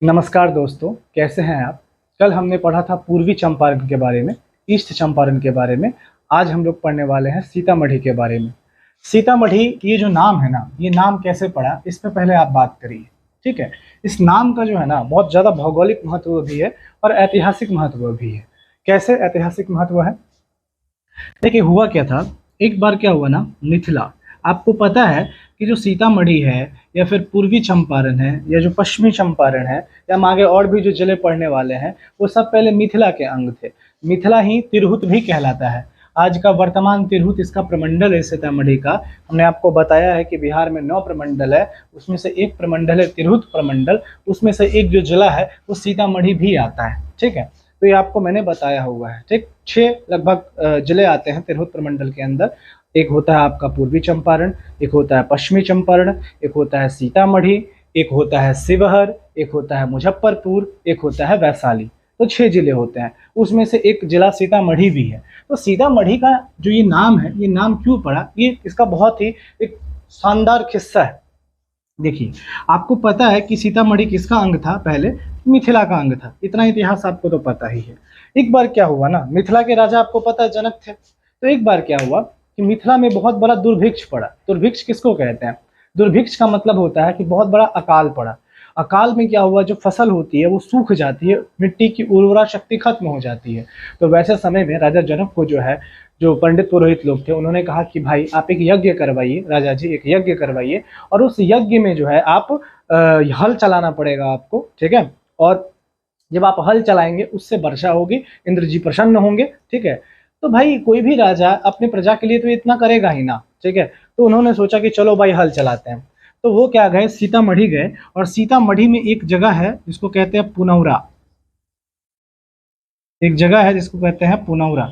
नमस्कार दोस्तों, कैसे हैं आप। कल हमने पढ़ा था पूर्वी चंपारण के बारे में, ईस्ट चंपारण के बारे में। आज हम लोग पढ़ने वाले हैं सीतामढ़ी के बारे में। सीतामढ़ी ये जो नाम है ना, ये नाम कैसे पड़ा, इस पे पहले आप बात करिए। ठीक है। इस नाम का जो है ना, बहुत ज़्यादा भौगोलिक महत्व भी है और ऐतिहासिक महत्व भी है। कैसे ऐतिहासिक महत्व है, देखिए हुआ क्या था। एक बार क्या हुआ ना, मिथिला, आपको पता है कि जो सीतामढ़ी है या फिर पूर्वी चंपारण है या जो पश्चिमी चंपारण है या हम आगे और भी जो जिले पढ़ने वाले हैं, वो सब पहले मिथिला के अंग थे। मिथिला ही तिरहुत भी कहलाता है। आज का वर्तमान तिरहुत इसका प्रमंडल है सीतामढ़ी का। हमने आपको बताया है कि बिहार में 9 प्रमंडल है, उसमें से एक प्रमंडल है तिरहुत प्रमंडल, उसमें से एक जो जिला है वो सीतामढ़ी भी आता है। ठीक है, तो ये आपको मैंने बताया हुआ है। ठीक, 6 लगभग जिले आते हैं तिरहुत प्रमंडल के अंदर। एक होता है आपका पूर्वी चंपारण, एक होता है पश्चिमी चंपारण, एक होता है सीतामढ़ी, एक होता है शिवहर, एक होता है मुजफ्फरपुर, एक होता है वैशाली। तो 6 जिले होते हैं, उसमें से एक जिला सीतामढ़ी भी है। तो सीतामढ़ी का जो ये नाम है, ये नाम क्यों पड़ा, ये इसका बहुत ही एक शानदार किस्सा है। देखिए, आपको पता है कि सीतामढ़ी किसका अंग था, पहले मिथिला का अंग था। इतना इतिहास आपको तो पता ही है। एक बार क्या हुआ ना, मिथिला के राजा आपको पता है जनक थे। तो एक बार क्या हुआ कि मिथिला में बहुत बड़ा दुर्भिक्ष पड़ा। दुर्भिक्ष किसको कहते हैं, दुर्भिक्ष का मतलब होता है कि बहुत बड़ा अकाल पड़ा। अकाल में क्या हुआ, जो फसल होती है वो सूख जाती है, मिट्टी की उर्वरा शक्ति खत्म हो जाती है। तो वैसे समय में राजा जनक को जो है, जो पंडित पुरोहित लोग थे, उन्होंने कहा कि भाई आप एक यज्ञ करवाइए, राजा जी एक यज्ञ करवाइए, और उस यज्ञ में जो है आप हल चलाना पड़ेगा आपको। ठीक है, और जब आप हल चलाएंगे उससे वर्षा होगी, इंद्र जी प्रसन्न होंगे। ठीक है, तो भाई कोई भी राजा अपने प्रजा के लिए तो इतना करेगा ही ना। ठीक है, तो उन्होंने सोचा कि चलो भाई हल चलाते हैं। तो वो क्या गए, सीतामढ़ी गए, और सीतामढ़ी में एक जगह है जिसको कहते हैं पुनौरा। एक जगह है जिसको कहते हैं पुनौरा।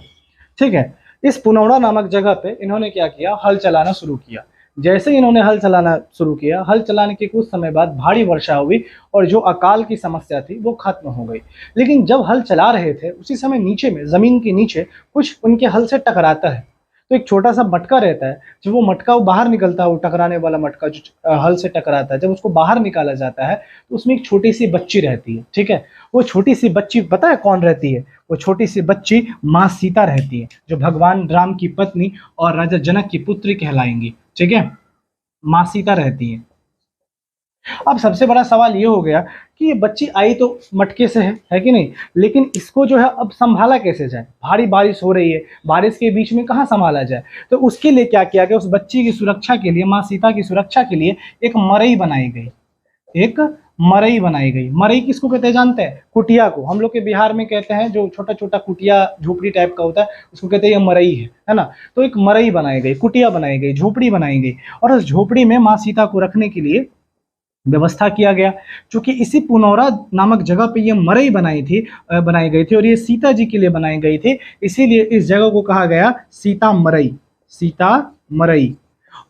ठीक है, इस पुनौरा नामक जगह पे इन्होंने क्या किया, हल चलाना शुरू किया। जैसे ही इन्होंने हल चलाना शुरू किया, हल चलाने के कुछ समय बाद भारी वर्षा हुई और जो अकाल की समस्या थी वो खत्म हो गई। लेकिन जब हल चला रहे थे उसी समय नीचे में, जमीन के नीचे कुछ उनके हल से टकराता है। तो एक छोटा सा मटका रहता है, जब वो मटका वो बाहर निकलता है, वो टकराने वाला मटका जो हल से टकराता है, जब उसको बाहर निकाला जाता है तो उसमें एक छोटी सी बच्ची रहती है। ठीक है, वो छोटी सी बच्ची पता है कौन रहती है, वो छोटी सी बच्ची माँ सीता रहती है, जो भगवान राम की पत्नी और राजा जनक की पुत्री कहलाएंगी। ठीक है, माँ सीता रहती है। अब सबसे बड़ा सवाल ये हो गया कि ये बच्ची आई तो मटके से है कि नहीं, लेकिन इसको जो है अब संभाला कैसे जाए, भारी बारिश हो रही है, बारिश के बीच में कहाँ संभाला जाए। तो उसके लिए क्या किया गया, उस बच्ची की सुरक्षा के लिए, माँ सीता की सुरक्षा के लिए एक मरई बनाई गई। एक मरई बनाई गई। मरई किसको कहते हैं जानते हैं, कुटिया को। हम लोग के बिहार में कहते हैं जो छोटा छोटा कुटिया झोपड़ी टाइप का होता है, उसको कहते हैं ये मरई है ना। तो एक मरई बनाई गई, कुटिया बनाई गई, झोपड़ी बनाई गई, और उस झोपड़ी में माँ सीता को रखने के लिए व्यवस्था किया गया। क्योंकि इसी पुनौरा नामक जगह पे ये मरई बनाई गई थी और ये सीता जी के लिए बनाई गई थी, इसीलिए इस जगह को कहा गया सीता मरई। सीता मरई।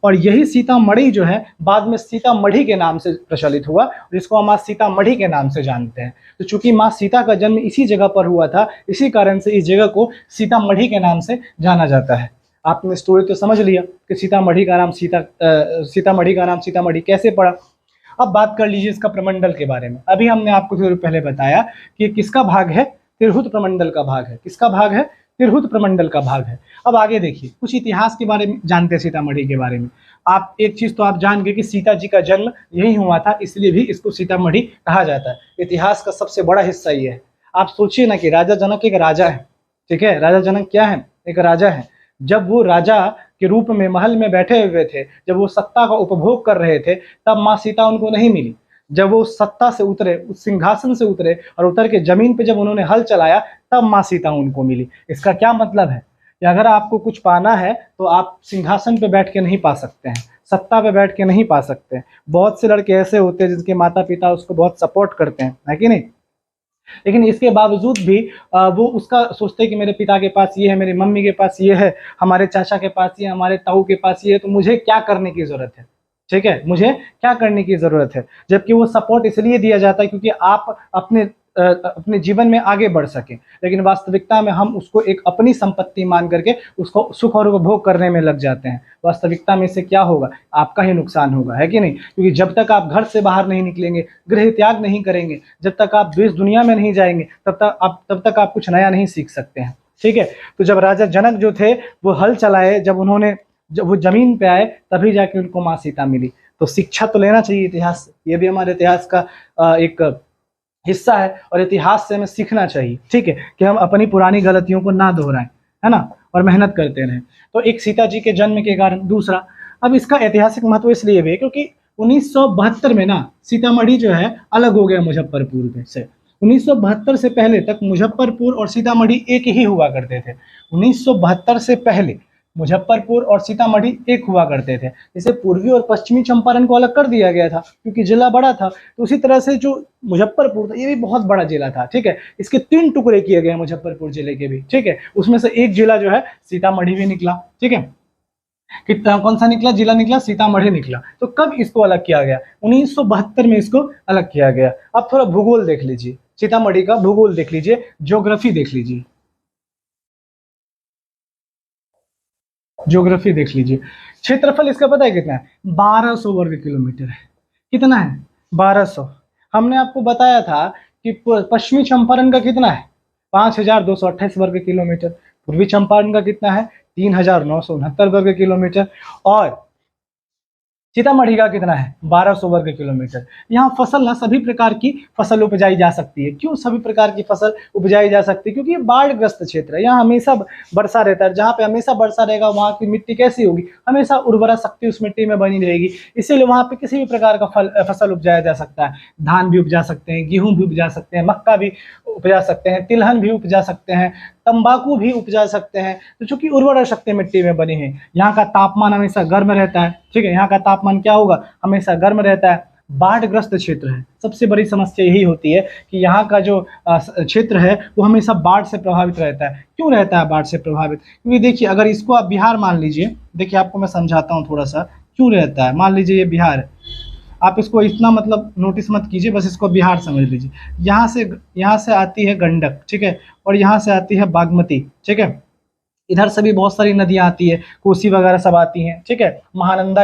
और यही सीतामढ़ी जो है बाद में सीतामढ़ी के नाम से प्रचलित हुआ, जिसको हम आज सीतामढ़ी के नाम से जानते हैं। तो चूंकि माँ सीता का जन्म इसी जगह पर हुआ था, इसी कारण से इस जगह को सीतामढ़ी के नाम से जाना जाता है। आपने स्टोरी तो समझ लिया कि सीतामढ़ी का नाम सीतामढ़ी कैसे पड़ा। अब बात कर लीजिए इसका प्रमंडल के बारे में। अभी हमने आपको थोड़ी पहले बताया कि ये किसका भाग है, तिरहुत प्रमंडल का भाग है। किसका भाग है, तिरहुत प्रमंडल का भाग है। अब आगे देखिए, कुछ इतिहास के बारे में जानते हैं, सीतामढ़ी के बारे में। आप एक चीज तो आप जान गए कि सीता जी का जन्म यही हुआ था, इसलिए भी इसको सीतामढ़ी कहा जाता है। इतिहास का सबसे बड़ा हिस्सा ये है। आप सोचिए ना कि राजा जनक एक राजा है। ठीक है, राजा जनक क्या है, एक राजा है। जब वो राजा के रूप में महल में बैठे हुए थे, जब वो सत्ता का उपभोग कर रहे थे, तब माँ सीता उनको नहीं मिली। जब वो सत्ता से उतरे, उस सिंहासन से उतरे और उतर के जमीन पे जब उन्होंने हल चलाया, तब माँ सीता उनको मिली। इसका क्या मतलब है कि अगर आपको कुछ पाना है तो आप सिंहासन पे बैठ के नहीं पा सकते हैं, सत्ता पे बैठ के नहीं पा सकते हैं। बहुत से लड़के ऐसे होते हैं जिनके माता पिता उसको बहुत सपोर्ट करते हैं, है कि नहीं, लेकिन इसके बावजूद भी वो उसका सोचते हैं कि मेरे पिता के पास ये है, मेरी मम्मी के पास ये है, हमारे चाचा के पास ये है, हमारे ताऊ के पास ये है, तो मुझे क्या करने की जरूरत है। ठीक है, मुझे क्या करने की जरूरत है। जबकि वो सपोर्ट इसलिए दिया जाता है क्योंकि आप अपने अपने जीवन में आगे बढ़ सकें, लेकिन वास्तविकता में हम उसको एक अपनी संपत्ति मान करके उसको सुख और उपभोग करने में लग जाते हैं। वास्तविकता में इससे क्या होगा, आपका ही नुकसान होगा, है कि नहीं? क्योंकि जब तक आप घर से बाहर नहीं निकलेंगे, गृह त्याग नहीं करेंगे, जब तक आप देश दुनिया में नहीं जाएंगे, तब तक आप कुछ नया नहीं सीख सकते हैं। ठीक है, तो जब राजा जनक जो थे वो हल चलाए, जब वो जमीन पे आए, तभी जाके उनको माँ सीता मिली। तो शिक्षा तो लेना चाहिए इतिहास से, ये भी हमारे इतिहास का एक हिस्सा है, और इतिहास से हमें सीखना चाहिए, ठीक है, कि हम अपनी पुरानी गलतियों को ना दोहराएं, है ना, और मेहनत करते रहें। तो एक सीता जी के जन्म के कारण। दूसरा, अब इसका ऐतिहासिक महत्व इसलिए भी है क्योंकि 1972 में ना सीतामढ़ी जो है अलग हो गया मुजफ्फरपुर से। 1972 से पहले तक मुजफ्फरपुर और सीतामढ़ी एक ही हुआ करते थे। 1972 से पहले मुजफ्फरपुर और सीतामढ़ी एक हुआ करते थे। जैसे पूर्वी और पश्चिमी चंपारण को अलग कर दिया गया था क्योंकि जिला बड़ा था, तो उसी तरह से जो मुजफ्फरपुर था ये भी बहुत बड़ा जिला था, ठीक है। इसके 3 टुकड़े किए गए मुजफ्फरपुर जिले के भी, ठीक है। उसमें से एक जिला जो है सीतामढ़ी भी निकला, ठीक है। कितना, कौन सा निकला जिला निकला? सीतामढ़ी निकला। तो कब इसको अलग किया गया? 1972 में इसको अलग किया गया। अब थोड़ा भूगोल देख लीजिए, सीतामढ़ी का भूगोल देख लीजिए, ज्योग्राफी देख लीजिए, ज्योग्राफी देख लीजिए। क्षेत्रफल इसका पता है कितना है? 1200 वर्ग किलोमीटर है। कितना है? 1200। हमने आपको बताया था कि पश्चिमी चंपारण का कितना है? 5228 वर्ग किलोमीटर। पूर्वी चंपारण का कितना है? 3969 वर्ग किलोमीटर। और सीतामढ़ी का कितना है? 1200 वर्ग किलोमीटर। यहाँ फसल ना सभी प्रकार की फसल उपजाई जा सकती है। क्यों सभी प्रकार की फसल उपजाई जा सकती है? क्योंकि ये बाढ़ग्रस्त क्षेत्र है, यहाँ हमेशा वर्षा रहता है। जहाँ पे हमेशा वर्षा रहेगा वहाँ की मिट्टी कैसी होगी? हमेशा उर्वरा शक्ति उस मिट्टी में बनी रहेगी, इसीलिए वहाँ पे किसी भी प्रकार का फसल उपजाया जा सकता है। धान भी उपजा सकते हैं, गेहूं भी उपजा सकते हैं, मक्का भी उपजा सकते हैं, तिलहन भी उपजा सकते हैं, तंबाकू भी उपजा सकते हैं। तो चूंकि उर्वरा शक्ति मिट्टी में बनी है, यहाँ का तापमान हमेशा गर्म रहता है, ठीक है। यहाँ का तापमान क्या होगा? हमेशा गर्म रहता है। बाढ़ग्रस्त क्षेत्र है। सबसे बड़ी समस्या यही होती है कि यहाँ का जो क्षेत्र है वो हमेशा बाढ़ से प्रभावित रहता है। क्यों रहता है बाढ़ से प्रभावित? क्योंकि देखिए, अगर इसको आप बिहार मान लीजिए, देखिए आपको मैं समझाता हूँ थोड़ा सा क्यों रहता है। मान लीजिए ये बिहार है, आप इसको इतना मतलब नोटिस मत कीजिए, बस इसको बिहार समझ लीजिए। यहाँ से आती है गंडक, ठीक है, और यहाँ से आती है बागमती, ठीक है। इधर से भी बहुत सारी नदियाँ आती है, कोसी वगैरह सब आती हैं, ठीक है। महानंदा,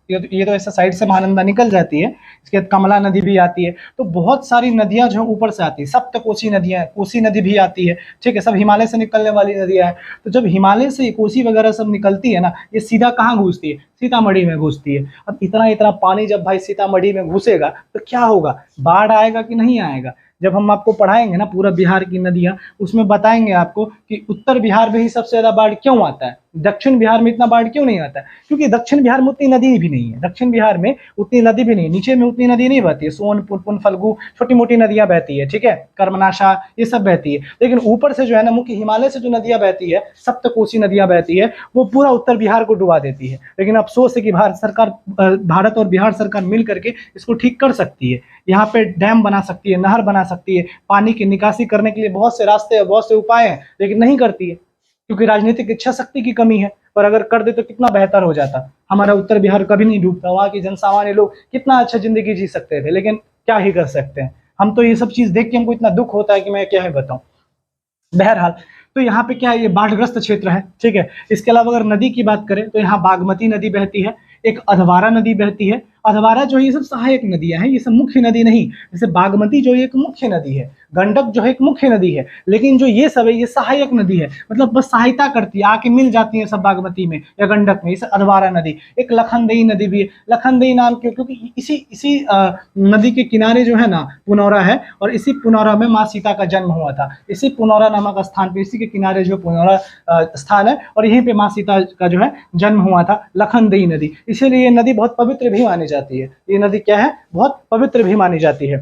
ये तो ऐसा साइड से महानंदा निकल जाती है। इसके बाद कमला नदी भी आती है। तो बहुत सारी नदियां जो ऊपर से आती है, सप्तकोसी नदियां, कोसी नदी भी आती है, ठीक है। सब हिमालय से निकलने वाली नदियां हैं। तो जब हिमालय से कोसी वगैरह सब निकलती है ना, ये सीधा कहाँ घुसती है? सीतामढ़ी में घुसती है। अब इतना पानी जब भाई सीतामढ़ी में घुसेगा तो क्या होगा? बाढ़ आएगा कि नहीं आएगा? जब हम आपको पढ़ाएंगे ना पूरा बिहार की नदियां, उसमें बताएंगे आपको कि उत्तर बिहार में ही सबसे ज्यादा बाढ़ क्यों आता है, दक्षिण बिहार में इतना बाढ़ क्यों नहीं आता है। क्योंकि दक्षिण बिहार में उतनी नदी भी नहीं है, दक्षिण बिहार में उतनी नदी भी नहीं, नीचे में उतनी नदी नहीं बहती है। सोनपुर, पुन, फल्गु, छोटी मोटी नदियां बहती है, ठीक है, कर्मनाशा, ये सब बहती है। लेकिन ऊपर से जो है ना, मुख्य हिमालय से जो नदियां बहती है, सप्तकोसी नदियां बहती है, वो पूरा उत्तर बिहार को डुबा देती है। लेकिन अफसोस है कि भारत और बिहार सरकार मिल करके इसको ठीक कर सकती है। यहाँ पे डैम बना सकती है, नहर बना सकती है, पानी की निकासी करने के लिए बहुत से रास्ते, बहुत से उपाय हैं, लेकिन नहीं करती है क्योंकि राजनीतिक इच्छा शक्ति की कमी है। पर अगर कर दे तो कितना बेहतर हो जाता, हमारा उत्तर बिहार कभी नहीं डूबता, वहाँ की जनसामान्य लोग कितना अच्छा जिंदगी जी सकते थे। लेकिन क्या ही कर सकते हैं हम, तो ये सब चीज देख के हमको इतना दुख होता है कि मैं क्या ही बताऊं। बहरहाल, तो यहाँ पे क्या है, ये बाढ़ग्रस्त क्षेत्र है, ठीक है। इसके अलावा अगर नदी की बात करें तो यहाँ बागमती नदी बहती है, एक अधवारा नदी बहती है। अधवारा जो है ये सब सहायक नदियां हैं, ये सब मुख्य नदी नहीं। जैसे बागमती जो है एक मुख्य नदी है, गंडक जो है एक मुख्य नदी है, लेकिन जो ये सब है ये सहायक नदी है, मतलब बस सहायता करती है, आके मिल जाती है सब बागमती में या गंडक में। इसे अधवारा नदी। एक लखनदेई नदी भी है। लखनदेई नाम क्यों? क्योंकि इसी नदी के किनारे जो है ना पुनौरा है, और इसी पुनौरा में माँ सीता का जन्म हुआ था। इसी पुनौरा नामक स्थान पे, इसी के किनारे जो पुनौरा स्थान है, और यहीं पे माँ सीता का जो है जन्म हुआ था, लखनदेई नदी। इसीलिए ये नदी बहुत पवित्र भी मानी जाती है। ये नदी क्या है? बहुत पवित्र भी मानी जाती है।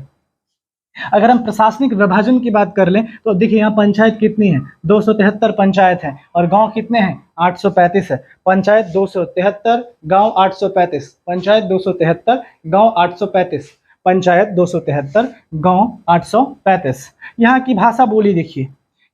अगर हम प्रशासनिक विभाजन की बात कर लें तो देखिए यहाँ पंचायत कितनी है? 273 पंचायत है, और गांव कितने हैं? 835 है। पंचायत 273, गांव 835। पंचायत 273, गांव 835। पंचायत 273, गांव 835। यहाँ की भाषा बोली देखिए,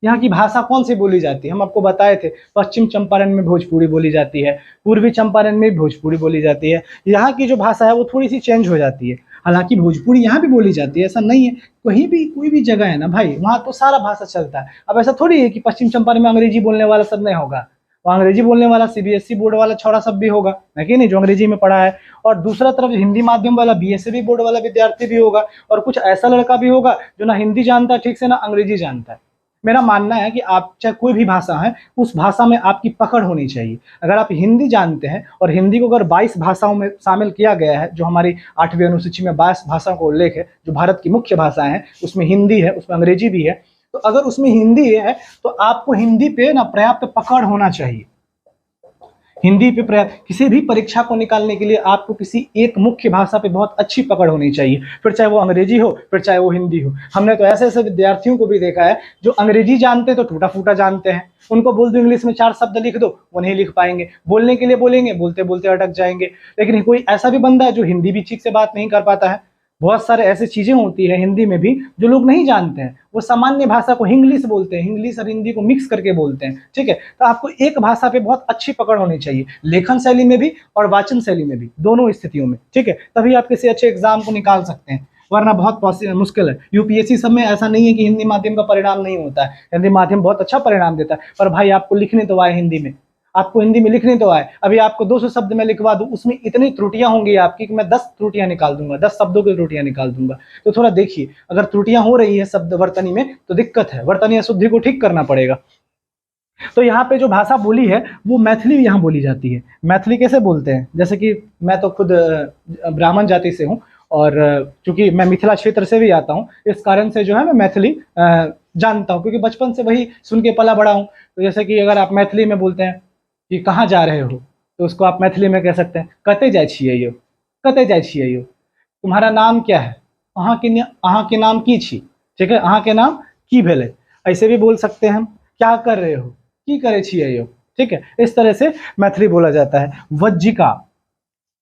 यहाँ की भाषा कौन सी बोली जाती है? हम आपको बताए थे, पश्चिम चंपारण में भोजपुरी बोली जाती है, पूर्वी चंपारण में भोजपुरी बोली जाती है। यहाँ की जो भाषा है वो थोड़ी सी चेंज हो जाती है। हालांकि भोजपुरी यहाँ भी बोली जाती है, ऐसा नहीं है, कहीं भी कोई भी जगह है ना भाई, वहाँ तो सारा भाषा चलता है। अब ऐसा थोड़ी है कि पश्चिम चंपारण में अंग्रेजी बोलने वाला सब नहीं होगा, वो अंग्रेजी बोलने वाला सीबीएसई बोर्ड वाला छोरा सब भी होगा, है कि नहीं, जो अंग्रेजी में पढ़ा है। और दूसरा तरफ हिंदी माध्यम वाला बीएसई बोर्ड वाला विद्यार्थी भी होगा, और कुछ ऐसा लड़का भी होगा जो ना हिंदी जानता है ठीक से ना अंग्रेजी जानता है। मेरा मानना है कि आप चाहे कोई भी भाषा है, उस भाषा में आपकी पकड़ होनी चाहिए। अगर आप हिंदी जानते हैं और हिंदी को अगर 22 भाषाओं में शामिल किया गया है, जो हमारी 8वीं अनुसूची में 22 भाषाओं का उल्लेख है, जो भारत की मुख्य भाषाएं हैं, उसमें हिंदी है, उसमें अंग्रेजी भी है, तो अगर उसमें हिंदी है तो आपको हिंदी पे ना पर्याप्त पकड़ होना चाहिए। हिंदी पे किसी भी परीक्षा को निकालने के लिए आपको किसी एक मुख्य भाषा पे बहुत अच्छी पकड़ होनी चाहिए, फिर चाहे वो अंग्रेजी हो, फिर चाहे वो हिंदी हो। हमने तो ऐसे ऐसे विद्यार्थियों को भी देखा है जो अंग्रेजी जानते तो टूटा फूटा जानते हैं, उनको बोल दो इंग्लिश में 4 शब्द लिख दो, वो नहीं लिख पाएंगे, बोलने के लिए बोलेंगे, बोलते बोलते अटक जाएंगे। लेकिन कोई ऐसा भी बंदा है जो हिंदी भी ठीक से बात नहीं कर पाता है। बहुत सारे ऐसी चीजें होती है हिंदी में भी जो लोग नहीं जानते हैं, वो सामान्य भाषा को इंग्लिश बोलते हैं, इंग्लिश और हिंदी को मिक्स करके बोलते हैं, ठीक है। तो आपको एक भाषा पे बहुत अच्छी पकड़ होनी चाहिए, लेखन शैली में भी और वाचन शैली में भी, दोनों स्थितियों में, ठीक है। तभी आप किसी अच्छे एग्जाम को निकाल सकते हैं, वरना बहुत मुश्किल है। यूपीएससी सब में ऐसा नहीं है कि हिंदी माध्यम का परिणाम नहीं होता है, हिंदी माध्यम बहुत अच्छा परिणाम देता है, पर भाई आपको लिखने तो आए हिंदी में, आपको हिंदी में लिखने तो आए। अभी आपको 200 शब्द में लिखवा दूं, उसमें इतनी त्रुटियां होंगी आपकी कि मैं 10 त्रुटियां निकाल दूंगा, 10 शब्दों की त्रुटियां निकाल दूंगा। तो थोड़ा देखिए, अगर त्रुटियां हो रही है शब्द वर्तनी में तो दिक्कत है, वर्तनी अशुद्धि को ठीक करना पड़ेगा। तो यहाँ पे जो भाषा बोली है वो मैथिली यहाँ बोली जाती है। मैथिली कैसे बोलते हैं, जैसे कि मैं तो खुद ब्राह्मण जाति से हूँ, और चूंकि मैं मिथिला क्षेत्र से भी आता हूँ, इस कारण से जो है मैं मैथिली जानता हूँ, क्योंकि बचपन से वही सुन के पला बड़ा हूँ। तो जैसे कि अगर आप मैथिली में बोलते हैं कि कहाँ जा रहे हो, तो उसको आप मैथिली में कह सकते हैं कते जाय छियै यो, कते जाय छियै यो, तुम्हारा नाम क्या है, अहाँ के नाम की छी, ठीक है, अहाँ के नाम की भेले, ऐसे भी बोल सकते हैं हम, क्या कर रहे हो, की करे छियै यो, ठीक है। इस तरह से मैथिली बोला जाता है। वज्जिका,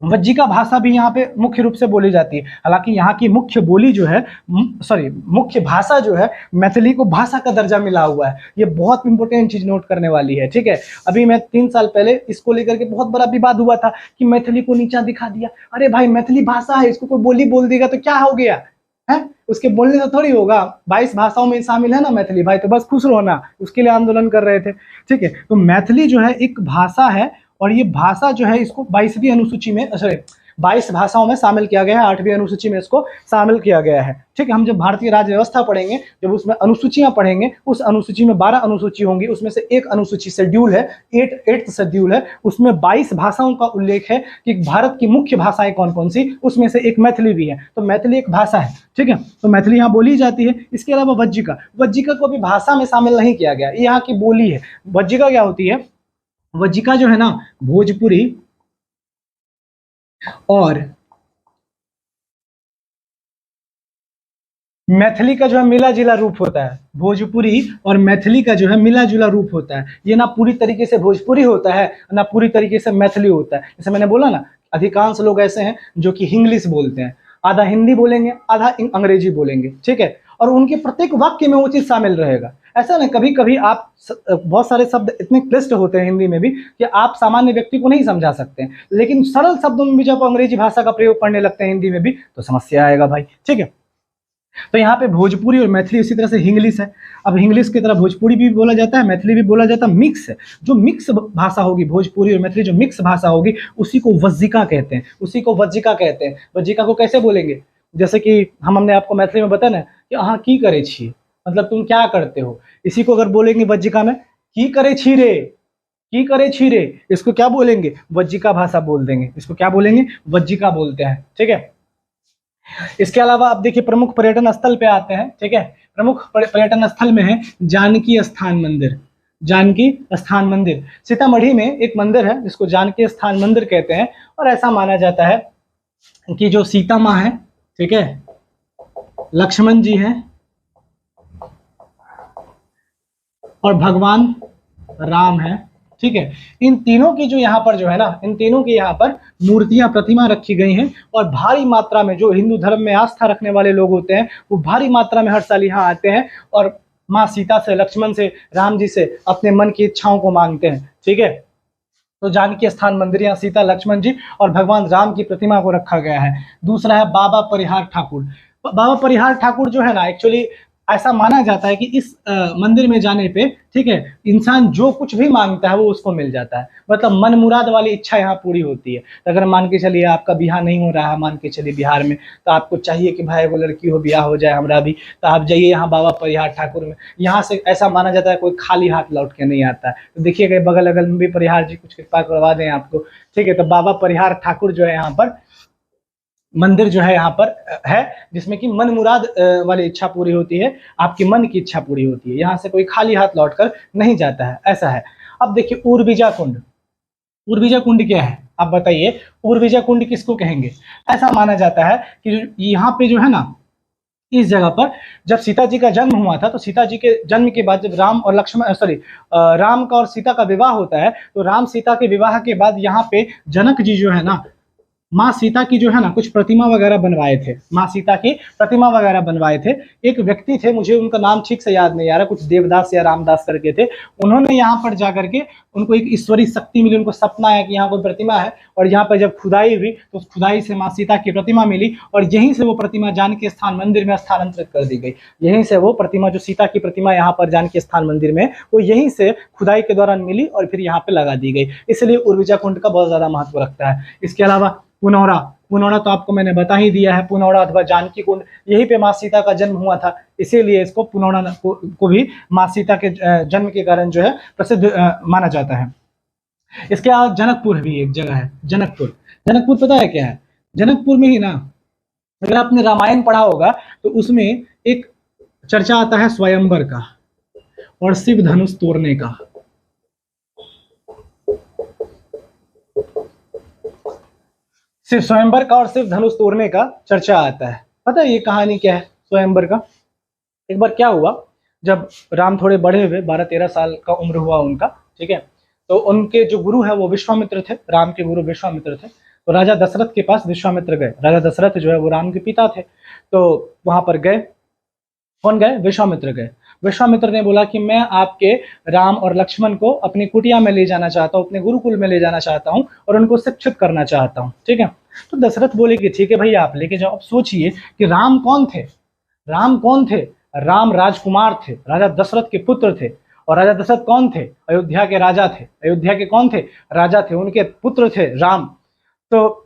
वज्जिका भाषा भी यहाँ पे मुख्य रूप से बोली जाती है। हालांकि यहाँ की मुख्य बोली जो है, मुख्य भाषा जो है, मैथिली को भाषा का दर्जा मिला हुआ है। ये बहुत इंपॉर्टेंट चीज नोट करने वाली है, ठीक है। अभी मैं 3 साल पहले इसको लेकर के बहुत बड़ा विवाद हुआ था कि मैथिली को नीचा दिखा दिया। अरे भाई, मैथिली भाषा है, इसको कोई बोली बोल देगा तो क्या हो गया है, उसके बोलने से थोड़ी होगा। 22 भाषाओं में शामिल है ना मैथिली, भाई तो बस खुश रहो ना, उसके लिए आंदोलन कर रहे थे, ठीक है। तो मैथिली जो है एक भाषा है, और ये भाषा जो है इसको 22वीं अनुसूची में, सॉरी 22 भाषाओं में शामिल किया गया है, 8वीं अनुसूची में इसको शामिल किया गया है, ठीक है। हम जब भारतीय राज्य व्यवस्था पढ़ेंगे, जब उसमें अनुसूचियां पढ़ेंगे, उस अनुसूची में 12 अनुसूची होंगी, उसमें से एक अनुसूची शेड्यूल है, 8th शेड्यूल है, उसमें 22 भाषाओं का उल्लेख है कि भारत की मुख्य भाषाएं कौन कौन सी, उसमें से एक मैथिली भी है। तो मैथिली एक भाषा है, ठीक है, तो मैथिली यहाँ बोली जाती है। इसके अलावा वज्जिका, वज्जिका को भी भाषा में शामिल नहीं किया गया, ये यहाँ की बोली है। वज्जिका क्या होती है, वज्जिका जो है ना, भोजपुरी और मैथिली का जो है मिला जुला रूप होता है। भोजपुरी और मैथिली का जो है मिला जुला रूप होता है। ये ना पूरी तरीके से भोजपुरी होता है, ना पूरी तरीके से मैथिली होता है। जैसे मैंने बोला ना, अधिकांश लोग ऐसे हैं जो कि इंग्लिश बोलते हैं, आधा हिंदी बोलेंगे, आधा अंग्रेजी बोलेंगे, ठीक है, और उनके प्रत्येक वाक्य में वो चीज शामिल रहेगा। ऐसा ना, कभी कभी आप बहुत सारे शब्द इतने क्लिष्ट होते हैं हिंदी में भी कि आप सामान्य व्यक्ति को नहीं समझा सकते हैं, लेकिन सरल शब्दों में भी जब अंग्रेजी भाषा का प्रयोग करने लगते हैं हिंदी में भी, तो समस्या आएगा भाई, ठीक है। तो यहाँ पे भोजपुरी और मैथिली, इसी तरह से इंग्लिश है। अब इंग्लिश की तरह भोजपुरी भी बोला जाता है, मैथिली भी बोला जाता है, मिक्स है। जो मिक्स भाषा होगी, भोजपुरी और मैथिली जो मिक्स भाषा होगी, उसी को वज्जिका कहते हैं, उसी को वज्जिका कहते हैं। वज्जिका को कैसे बोलेंगे, जैसे कि हमने आपको मैथिली में बताया ना कि अहाँ की करे छी, मतलब तुम क्या करते हो, इसी को अगर बोलेंगे वज्जिका में, की करे छी रे, की करे छी रे, इसको क्या बोलेंगे, वज्जिका भाषा बोल देंगे, इसको क्या बोलेंगे, वज्जिका बोलते हैं, ठीक है। इसके अलावा आप देखिए प्रमुख पर्यटन स्थल पे आते हैं, ठीक है। प्रमुख पर्यटन स्थल में है जानकी स्थान मंदिर। जानकी स्थान मंदिर सीतामढ़ी में एक मंदिर है जिसको जानकी स्थान मंदिर कहते हैं, और ऐसा माना जाता है कि जो सीता माँ है, ठीक है, लक्ष्मण जी हैं और भगवान राम है, ठीक है, इन तीनों की जो यहाँ पर जो है ना, इन तीनों की यहाँ पर मूर्तियां, प्रतिमा रखी गई हैं, और भारी मात्रा में जो हिंदू धर्म में आस्था रखने वाले लोग होते हैं वो भारी मात्रा में हर साल यहाँ आते हैं और माँ सीता से, लक्ष्मण से, राम जी से अपने मन की इच्छाओं को मांगते हैं, ठीक है। तो जानकी स्थान मंदिर, यहाँ सीता, लक्ष्मण जी और भगवान राम की प्रतिमा को रखा गया है। दूसरा है बाबा परिहार ठाकुर। बाबा परिहार ठाकुर जो है ना, एक्चुअली ऐसा माना जाता है कि इस मंदिर में जाने पे, ठीक है, इंसान जो कुछ भी मांगता है वो उसको मिल जाता है। मतलब मन मुराद वाली इच्छा यहाँ पूरी होती है। तो अगर मान के चलिए आपका बिहार नहीं हो रहा है, मान के चलिए बिहार में, तो आपको चाहिए कि भाई वो लड़की हो, ब्याह हो जाए हमारा भी, तो आप जाइए यहाँ बाबा परिहार ठाकुर में। यहाँ से ऐसा माना जाता है कोई खाली हाथ लौट के नहीं आता है। तो देखिएगा बगल अगल में भी परिहार जी कुछ कृपा करवा दें आपको, ठीक है। तो बाबा परिहार ठाकुर जो है यहाँ पर मंदिर जो है यहाँ पर है, जिसमें कि मन मुराद वाली इच्छा पूरी होती है, आपकी मन की इच्छा पूरी होती है। यहाँ से कोई खाली हाथ लौटकर नहीं जाता है, ऐसा है। अब देखिए उर्विजा कुंड। उर्विजा कुंड क्या है आप बताइए? उर्विजा कुंड किसको कहेंगे? ऐसा माना जाता है कि यहाँ पे जो है ना, इस जगह पर जब सीता जी का जन्म हुआ था, तो सीता जी के जन्म के बाद जब राम और लक्ष्मण राम का और सीता का विवाह होता है, तो राम सीता के विवाह के बाद यहाँ पे जनक जी जो है ना, माँ सीता की जो है ना कुछ प्रतिमा वगैरह बनवाए थे, माँ सीता की प्रतिमा वगैरह बनवाए थे। एक व्यक्ति थे, मुझे उनका नाम ठीक से याद नहीं आ रहा, कुछ देवदास या रामदास करके थे। उन्होंने यहाँ पर जाकर के उनको एक ईश्वरीय शक्ति मिली, उनको सपना आया कि यहाँ कोई प्रतिमा है, और यहाँ पर जब खुदाई हुई तो उस खुदाई से माँ सीता की प्रतिमा मिली, और यहीं से वो प्रतिमा जानकी स्थान मंदिर में स्थानांतरित कर दी गई। यहीं से वो प्रतिमा, जो सीता की प्रतिमा यहाँ पर जानकी स्थान मंदिर में, वो यहीं से खुदाई के दौरान मिली और फिर यहाँ पे लगा दी गई। इसलिए उर्विजा कुंड का बहुत ज्यादा महत्व रखता है। इसके अलावा पुनौरा, पुनौरा तो आपको मैंने बता ही दिया है, पुनौरा अथवा जानकी कुंड, यहीं पे माँ सीता का जन्म हुआ था, इसीलिए इसको पुनौरा को भी माँ सीता के जन्म के कारण जो है प्रसिद्ध माना जाता है। इसके अलावा जनकपुर भी एक जगह है, जनकपुर। जनकपुर पता है क्या है? जनकपुर में ही ना, अगर आपने रामायण पढ़ा होगा तो उसमें एक चर्चा आता है स्वयंवर का और शिव धनुष तोड़ने का। सिर्फ स्वयंवर का और सिर्फ धनुष तोड़ने का चर्चा आता है। पता है ये कहानी क्या है स्वयंवर का? एक बार क्या हुआ, जब राम थोड़े बड़े हुए, 12-13 साल का उम्र हुआ उनका, ठीक है, तो उनके जो गुरु है वो विश्वामित्र थे, राम के गुरु विश्वामित्र थे। तो राजा दशरथ के पास विश्वामित्र गए। राजा दशरथ जो है वो राम के पिता थे, तो वहां पर गए। कौन गए? विश्वामित्र गए। विश्वामित्र ने बोला कि मैं आपके राम और लक्ष्मण को अपनी कुटिया में ले जाना चाहता हूँ, अपने गुरुकुल में ले जाना चाहता हूँ और उनको शिक्षित करना चाहता हूँ, ठीक है। तो दशरथ बोले कि ठीक है भैया आप लेके जाओ। अब सोचिए कि राम कौन थे? राम कौन थे? राम राजकुमार थे, राजा दशरथ के पुत्र थे। और राजा दशरथ कौन थे? अयोध्या के राजा थे। अयोध्या के कौन थे? राजा थे, उनके पुत्र थे राम। तो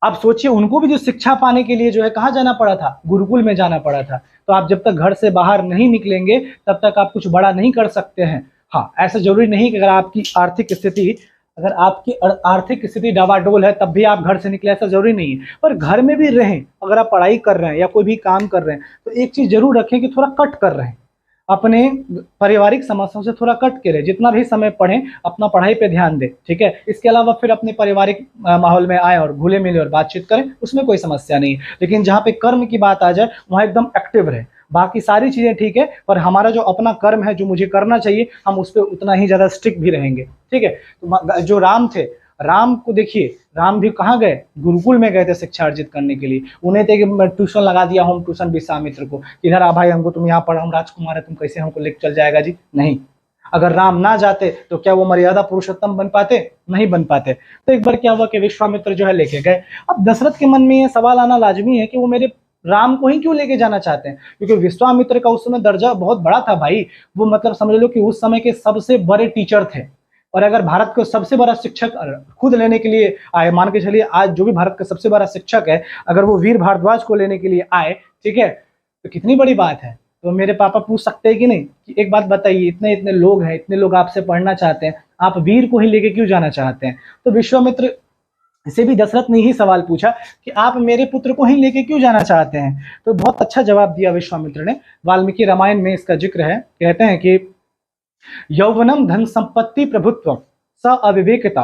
आप सोचिए उनको भी जो शिक्षा पाने के लिए जो है कहाँ जाना पड़ा था? गुरुकुल में जाना पड़ा था। तो आप जब तक घर से बाहर नहीं निकलेंगे तब तक आप कुछ बड़ा नहीं कर सकते हैं। हाँ, ऐसा जरूरी नहीं कि अगर आपकी आर्थिक स्थिति डावाडोल है तब भी आप घर से निकले, ऐसा जरूरी नहीं है। पर घर में भी रहें, अगर आप पढ़ाई कर रहे हैं या कोई भी काम कर रहे हैं, तो एक चीज जरूर रखें कि थोड़ा कट कर रहे हैं, अपने पारिवारिक समस्याओं से थोड़ा कट के रहे। जितना भी समय पढ़ें अपना पढ़ाई पे ध्यान दें, ठीक है। इसके अलावा फिर अपने पारिवारिक माहौल में आए और घुले मिले और बातचीत करें, उसमें कोई समस्या नहीं है। लेकिन जहाँ पे कर्म की बात आ जाए वहाँ एकदम एक्टिव रहे। बाकी सारी चीजें ठीक है, पर हमारा जो अपना कर्म है, जो मुझे करना चाहिए, हम उस पर उतना ही ज्यादा स्ट्रिक्ट भी रहेंगे, ठीक है। तो जो राम थे, राम को देखिए, राम भी कहाँ गए? गुरुकुल में गए थे शिक्षा अर्जित करने के लिए। उन्हें थे कि मैं ट्यूशन लगा दिया, होम ट्यूशन विश्वामित्र को, इधर आ भाई हमको तुम यहाँ पढ़ा, हम राजकुमार है, तुम कैसे हमको लेकर चल जाएगा जी? नहीं। अगर राम ना जाते तो क्या वो मर्यादा पुरुषोत्तम बन पाते? नहीं बन पाते। तो एक बार क्या हुआ कि विश्वामित्र जो है लेके गए। अब दशरथ के मन में ये सवाल आना लाजमी है कि वो मेरे राम को ही क्यों लेके जाना चाहते हैं, क्योंकि विश्वामित्र का उस समय दर्जा बहुत बड़ा था भाई। वो मतलब समझ लो कि उस समय के सबसे बड़े टीचर थे। और अगर भारत को सबसे बड़ा शिक्षक खुद लेने के लिए आए, मान के चलिए आज जो भी भारत का सबसे बड़ा शिक्षक है, अगर वो वीर भारद्वाज को लेने के लिए आए, ठीक है, तो कितनी बड़ी बात है। तो मेरे पापा पूछ सकते हैं कि नहीं कि एक बात बताइए, इतने इतने लोग हैं, इतने लोग आपसे पढ़ना चाहते हैं, आप वीर को ही लेके क्यों जाना चाहते हैं? तो विश्वामित्र से भी दशरथ ने ही सवाल पूछा कि आप मेरे पुत्र को ही लेके क्यों जाना चाहते हैं? तो बहुत अच्छा जवाब दिया विश्वामित्र ने। वाल्मीकि रामायण में इसका जिक्र है। कहते हैं कि यौवनम धन संपत्ति प्रभुत्व स अविवेकता,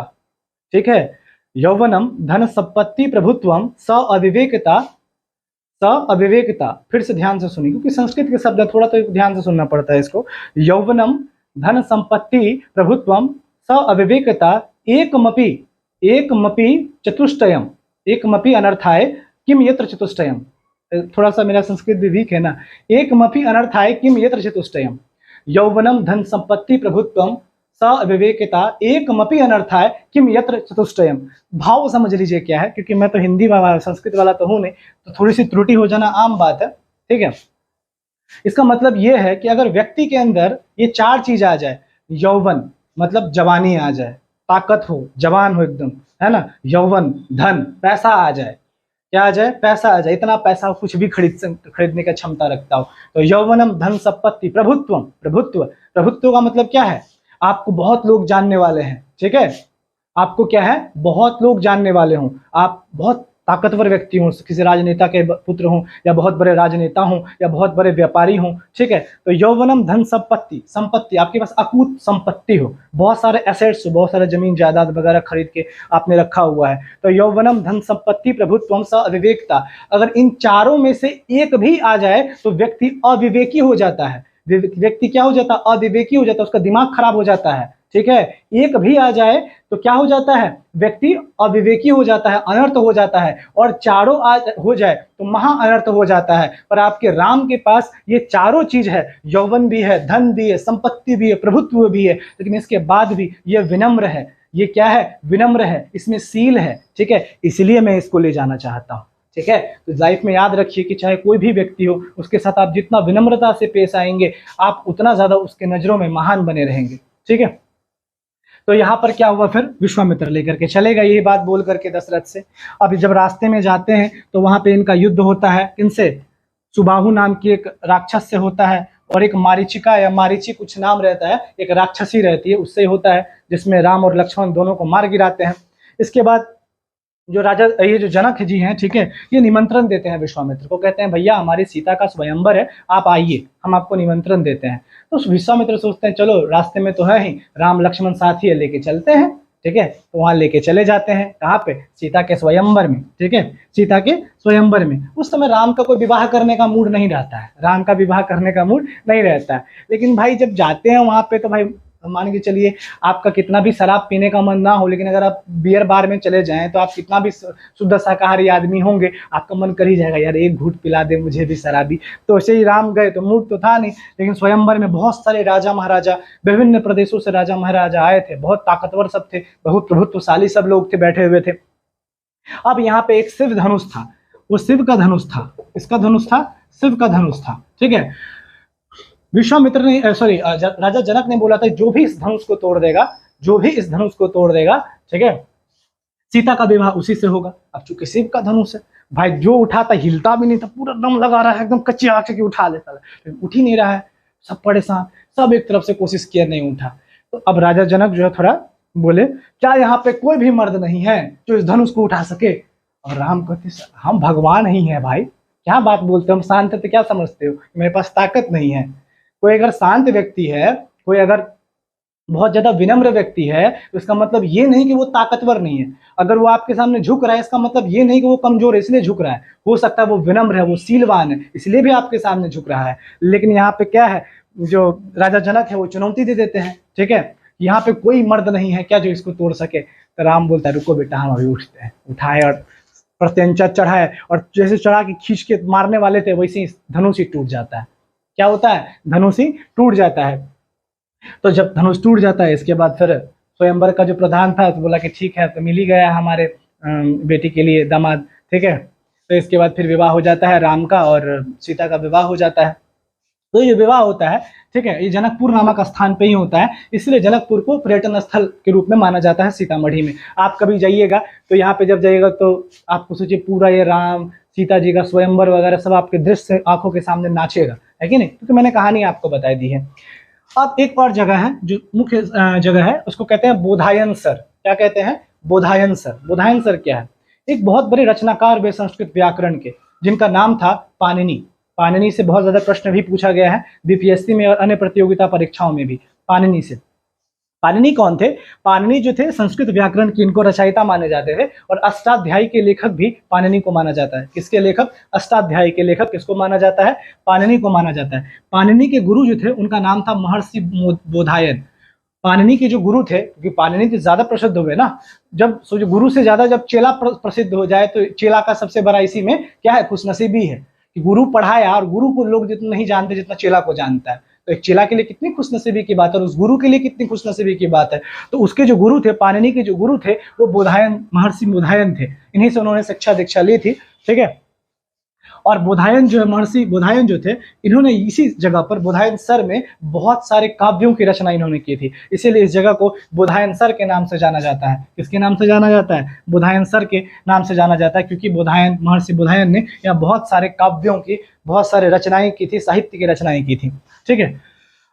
ठीक है, यौवनम धन संपत्ति प्रभुत्वम स अविवेकता, स अविवेकता। फिर से ध्यान से सुनिए क्योंकि संस्कृत के शब्द है, थोड़ा तो ध्यान से सुनना पड़ता है इसको। यौवनम धन संपत्ति प्रभुत्वम स अविवेकता एकमपि चतुष्टयम, एकमपि अनर्थाय किम यत्र चतुष्टयम। थोड़ा सा मेरा संस्कृत भी वीक है ना। एकमपि अनर्थाय किम यत्र चतुष्टयम, यौवनम धन संपत्ति प्रभुत्वम स अविवेकिता एकमपि अनर्थाय किम यत्र चतुष्टयम। भाव समझ लीजिए क्या है, क्योंकि मैं तो हिंदी वाला संस्कृत वाला तो हूं नहीं, तो थोड़ी सी त्रुटि हो जाना आम बात है, ठीक है। इसका मतलब ये है कि अगर व्यक्ति के अंदर ये चार चीज आ जाए, यौवन मतलब जवानी आ जाए, ताकत हो, जवान हो एकदम, है ना, यौवन, धन, पैसा आ जाए, क्या आ जाए, पैसा आ जाए, इतना पैसा कुछ भी खरीदने का क्षमता रखता हो, तो यौवनम धन संपत्ति प्रभुत्वम, प्रभुत्व, प्रभुत्व का मतलब क्या है, आपको बहुत लोग जानने वाले हैं, ठीक है, आपको क्या है, बहुत लोग जानने वाले हों, आप बहुत ताकतवर व्यक्ति हों, किसी राजनेता के पुत्र हों, या बहुत बड़े राजनेता हों, या बहुत बड़े व्यापारी हों, ठीक है। तो यौवनम धन संपत्ति, संपत्ति आपके पास अकूत संपत्ति हो, बहुत सारे एसेट्स हो, बहुत सारे जमीन जायदाद वगैरह खरीद के आपने रखा हुआ है, तो यौवनम धन संपत्ति प्रभुत्वम स अविवेकता। अगर इन चारों में से एक भी आ जाए तो व्यक्ति अविवेकी हो जाता है, व्यक्ति क्या हो जाता है, अविवेकी हो जाता है, उसका दिमाग खराब हो जाता है, ठीक है। एक भी आ जाए तो क्या हो जाता है, व्यक्ति अविवेकी हो जाता है, अनर्थ हो जाता है, और चारों हो जाए तो महा अनर्थ हो जाता है। पर आपके राम के पास ये चारों चीज है, यौवन भी है, धन भी है, संपत्ति भी है, प्रभुत्व भी है, लेकिन इसके बाद भी ये विनम्र है, ये क्या है, विनम्र है, इसमें सील है, ठीक है, इसलिए मैं इसको ले जाना चाहता हूँ, ठीक है। तो लाइफ में याद रखिए कि चाहे कोई भी व्यक्ति हो, उसके साथ आप जितना विनम्रता से पेश आएंगे, आप उतना ज्यादा उसके नजरों में महान बने रहेंगे, ठीक है। तो यहाँ पर क्या हुआ, फिर विश्वामित्र लेकर के चलेगा यही बात बोल करके दशरथ से। अब जब रास्ते में जाते हैं तो वहां पे इनका युद्ध होता है, किनसे, सुबाहु नाम की एक राक्षस से होता है, और एक मारीचिका या मारीची कुछ नाम रहता है, एक राक्षसी रहती है, उससे होता है, जिसमें राम और लक्ष्मण दोनों को मार गिराते हैं। इसके बाद जो राजा, ये जो जनक जी हैं, ठीक है, ये निमंत्रण देते हैं विश्वामित्र को, कहते हैं भैया हमारी सीता का स्वयंवर है, आप आइए, हम आपको निमंत्रण देते हैं। तो विश्वामित्र सोचते हैं चलो रास्ते में तो है ही, राम लक्ष्मण साथ ही है, लेके चलते हैं, ठीक है। तो वहां लेके चले जाते हैं, कहाँ पे, सीता के स्वयंवर में, ठीक है, सीता के स्वयंवर में। उस समय राम का कोई विवाह करने का मूड नहीं रहता है, राम का विवाह करने का मूड नहीं रहता है, लेकिन भाई जब जाते हैं वहां पे तो भाई मान के चलिए आपका कितना भी शराब पीने का मन ना हो, लेकिन अगर आप बियर बार में चले जाएं तो आप कितना भी शुद्ध शाकाहारी आदमी होंगे, आपका मन कर ही जाएगा यार एक घूंट पिला दे मुझे भी शराबी। तो ऐसे ही राम गए तो मूड तो था नहीं, लेकिन स्वयंवर में बहुत सारे राजा महाराजा, विभिन्न प्रदेशों से राजा महाराजा आए थे, बहुत ताकतवर सब थे, बहुत प्रभुत्वशाली सब लोग थे, बैठे हुए थे। अब यहाँ पे एक शिव धनुष था, वो शिव का धनुष था, इसका धनुष था, शिव का धनुष था, ठीक है। विश्वामित्र ने राजा जनक ने बोला था जो भी इस धनुष को तोड़ देगा, जो भी इस धनुष को तोड़ देगा, ठीक है, सीता का विवाह उसी से होगा। अब चूंकि शिव का धनुष है, भाई जो उठाता हिलता भी नहीं था, पूरा दम लगा रहा है, एकदम कच्ची आंख से उठा लेता था, उठ ही नहीं रहा है, सब परेशान, सब एक तरफ से कोशिश किया, नहीं उठा। तो अब राजा जनक जो है थोड़ा बोले क्या यहाँ पे कोई भी मर्द नहीं है जो इस धनुष को उठा सके। और राम कहते हम भगवान ही हैं भाई, क्या बात बोलते हो, हम शांत थे क्या समझते हो, मेरे पास ताकत नहीं है। कोई अगर शांत व्यक्ति है, कोई अगर बहुत ज्यादा विनम्र व्यक्ति है, तो इसका मतलब ये नहीं कि वो ताकतवर नहीं है। अगर वो आपके सामने झुक रहा है, इसका मतलब ये नहीं कि वो कमजोर है इसलिए झुक रहा है, हो सकता है वो विनम्र है, वो सीलवान है, इसलिए भी आपके सामने झुक रहा है। लेकिन यहाँ पे क्या है, जो राजा जनक है वो चुनौती दे देते हैं, ठीक है, यहाँ पे कोई मर्द नहीं है क्या जो इसको तोड़ सके। तो राम बोलता है रुको बेटा हम अभी उठते हैं, उठाए और प्रत्यंचा चढ़ाए, और जैसे चढ़ा के खींच के मारने वाले थे वैसे ही धनुष ही टूट जाता है। क्या होता है, धनुष ही टूट जाता है। तो जब धनुष टूट जाता है, इसके बाद फिर स्वयंवर का जो प्रधान था तो बोला कि ठीक है तो मिल ही गया हमारे बेटी के लिए दामाद, ठीक है। तो इसके बाद फिर विवाह हो जाता है राम का और सीता का विवाह हो जाता है। तो ये विवाह होता है, ठीक है, ये जनकपुर नामक स्थान पे ही होता है, इसलिए जनकपुर को पर्यटन स्थल के रूप में माना जाता है सीतामढ़ी में। आप कभी जाइएगा तो यहाँ पे जब जाइएगा तो आपको सोचिए पूरा ये राम सीता जी का स्वयंवर वगैरह सब आपके दृश्य आंखों के सामने नाचेगा, है कि नहीं, क्योंकि मैंने कहानी आपको बता दी है। अब एक और जगह है जो मुख्य जगह है, उसको कहते हैं बोधायन सर। क्या कहते हैं, बोधायन सर। बोधायन सर क्या है, एक बहुत बड़े रचनाकार वे संस्कृत व्याकरण के, जिनका नाम था पाणिनि। पाणिनि से बहुत ज्यादा प्रश्न भी पूछा गया है बीपीएससी में और अन्य प्रतियोगिता परीक्षाओं में भी पाणिनि से। पाणिनि कौन थे, पाणिनि जो थे संस्कृत व्याकरण की इनको रचयिता माने जाते थे, और अष्टाध्यायी के लेखक भी पाणिनि को माना जाता है। किसके लेखक, अष्टाध्यायी के लेखक किसको माना जाता है, पाणिनि को माना जाता है। पाणिनि के गुरु जो थे उनका नाम था महर्षि बोधायन। पाणिनि के जो गुरु थे, क्योंकि पाणिनि तो ज्यादा प्रसिद्ध हुए ना, जब सोचो गुरु से ज्यादा जब चेला प्रसिद्ध हो जाए तो चेला का सबसे बड़ा इसी में क्या है, खुशनसीबी है कि गुरु पढ़ाया और गुरु को लोग जितना नहीं जानते जितना चेला को जानता है। तो एक चेला के लिए कितनी खुशनसीबी की बात है और उस गुरु के लिए कितनी खुशनसीबी की बात है। तो उसके जो गुरु थे, पाणिनि के जो गुरु थे, वो बोधायन, महर्षि बोधायन थे। इन्हीं से उन्होंने शिक्षा दीक्षा ली थी, ठीक है। और बोधायन जो है, महर्षि बोधायन जो थे, इन्होंने इसी जगह पर बोधायन सर में बहुत सारे काव्यों की रचना इन्होंने की थी। इसीलिए इस जगह को बोधायन सर के नाम से जाना जाता है। किसके नाम से जाना जाता है? बोधायन सर के नाम से जाना जाता है, क्योंकि बोधायन, महर्षि बोधायन ने यहाँ बहुत सारे काव्यों की, बहुत सारे रचनाएं की थी, साहित्य की रचनाएं की थी, ठीक है।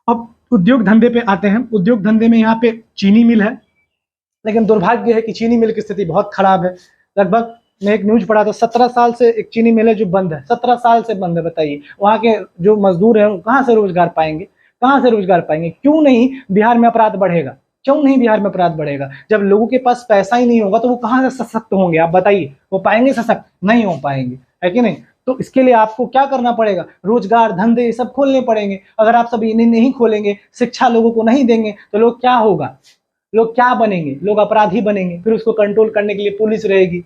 अब उद्योग धंधे पे आते हैं। उद्योग धंधे में यहाँ पे चीनी मिल है, लेकिन दुर्भाग्य है कि चीनी मिल की स्थिति बहुत खराब है। लगभग मैं एक न्यूज पढ़ा था, 17 साल से एक चीनी मिल है जो बंद है, 17 साल से बंद है। बताइए वहाँ के जो मजदूर हैं कहाँ से रोजगार पाएंगे, कहाँ से रोजगार पाएंगे? क्यों नहीं बिहार में अपराध बढ़ेगा? क्यों नहीं बिहार में अपराध बढ़ेगा? जब लोगों के पास पैसा ही नहीं होगा तो वो कहाँ से सशक्त होंगे? आप बताइए, वो पाएंगे सशक्त? नहीं हो पाएंगे, है कि नहीं? तो इसके लिए आपको क्या करना पड़ेगा? रोजगार, धंधे, ये सब खोलने पड़ेंगे। अगर आप सब इन्हें नहीं खोलेंगे, शिक्षा लोगों को नहीं देंगे, तो लोग क्या होगा? लोग क्या बनेंगे? लोग अपराधी बनेंगे। फिर उसको कंट्रोल करने के लिए पुलिस रहेगी।